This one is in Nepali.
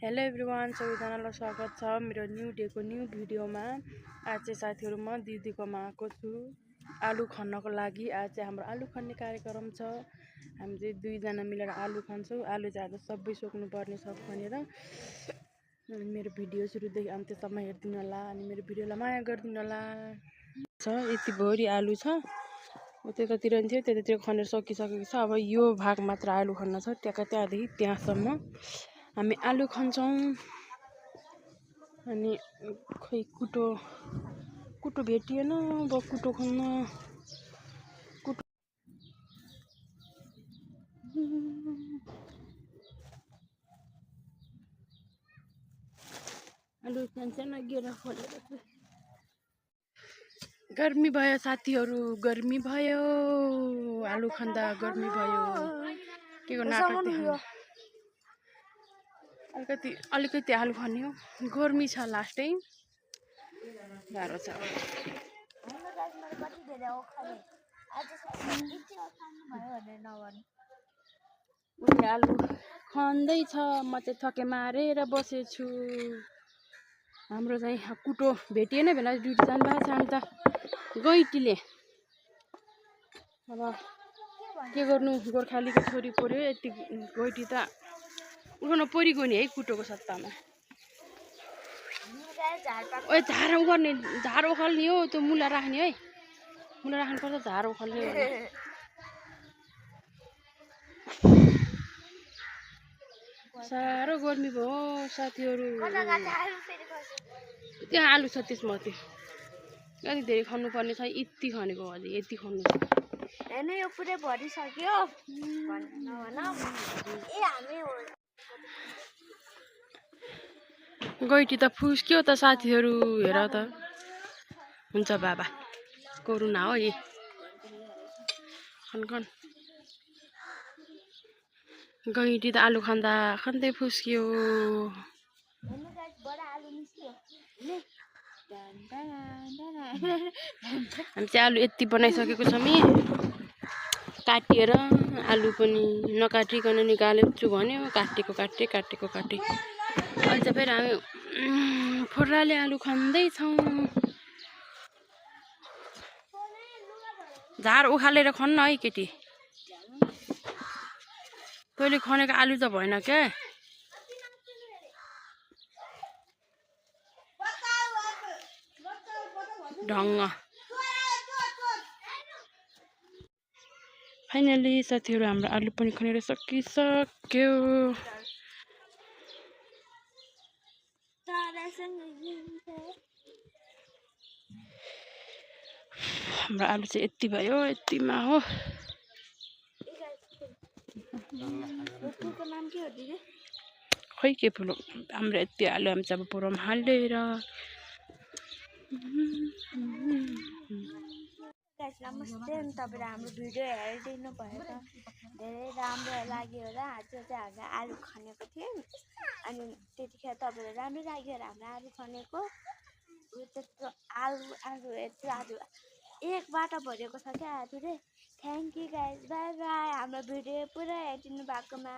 हेलो एभ्रिवान, सबैजनालाई स्वागत छ मेरो न्यू डेको न्यू भिडियोमा। आज चाहिँ साथीहरू म दिदीकोमा आएको छु आलु खन्नको लागि। आज चाहिँ हाम्रो आलु खन्ने कार्यक्रम छ। हामी चाहिँ दुईजना मिलेर आलु खन्छौँ। आलु चाहिँ आज सबै सोक्नुपर्ने छ भनेर। मेरो भिडियो सुरुदेखि अन्त्यसम्म हेरिदिनु होला अनि मेरो भिडियोलाई माया गरिदिनु होला। यति भरि आलु छ, त्यतातिर थियो त्यतातिर खनेर सकिसकेको छ। अब यो भाग मात्र आलु खन्न छ, त्यहाँदेखि त्यहाँसम्म हामी आलु खन्छौँ। अनि खै कुटो भेटिएन, अब कुटो खन्न। आलु सानो गेरा खोलेर गर्मी भयो साथीहरू, गर्मी भयो। आलु खन्दा गर्मी भयो। के गर्नु, अलिकति आलु खन्यो, गर्मी छ, लास्टै गाह्रो छ। उसले आलु खन्दैछ, म चाहिँ थके मारेर बसेछु। हाम्रो चाहिँ कुटो भेटिएन, बेला ड्युटी जानु भएको छ। अनि त गैँटीले अब के गर्नु, गोर्खालीको छोरी पर्यो, यति गैँटी त उठाउन परिगयो नि है कुटोको सट्टामा। ओ झार उखाल्ने, झार उखाल्ने हो, त्यो मुला राख्ने है, मुला राख्नुपर्छ, झार उखाल्ने। साह्रो गर्मी भयो साथीहरू। त्यहाँ आलु छ त्यसमाथि, अलिक धेरै खन्नुपर्ने छ। यति खनेको, अझै यति खन्नु छ। होइन यो पुरै भरिसक्यो। गैँटी त फुस्क्यो त साथीहरू, हेर त। हुन्छ बाबा, कोरोना हो यही। खन गैँटी त आलु खन्दा खन्दै फुस्क्यो। हामी चाहिँ आलु यति बनाइसकेको छौँ नि, काटिएर। आलु पनि नकाटिकन निकाल्छु भन्यो, काटेको काटे। अहिले चाहिँ फेरि हामी फुर्राले आलु खन्दैछौँ। झार उखालेर खन्न है केटी, तैँले खनेको आलु त भएन क्या। ढङ्ग फाइनली साथीहरू हाम्रो आलु पनि खनेर सकिसक्यो। हाम्रो आलु चाहिँ यति भयो, यतिमा हो। खै के फुल हाम्रो यति आलु हामी चाहिँ अब पुराम हालेर। नमस्ते, तपाईँले हाम्रो भिडियो हेरिदिनु भयो त धेरै राम्रो लाग्यो होला। आज चाहिँ हामीले आलु खनेको थियौँ, अनि त्यतिखेर तपाईँलाई राम्रो लाग्यो होला हाम्रो आलु खनेको। त्यस्तो आलु यत्रो आलु एक बाटो भरेको छ क्या आलुले। Thank you guys, bye bye. हाम्रो भिडियो पुरा हेरिदिनु भएकोमा।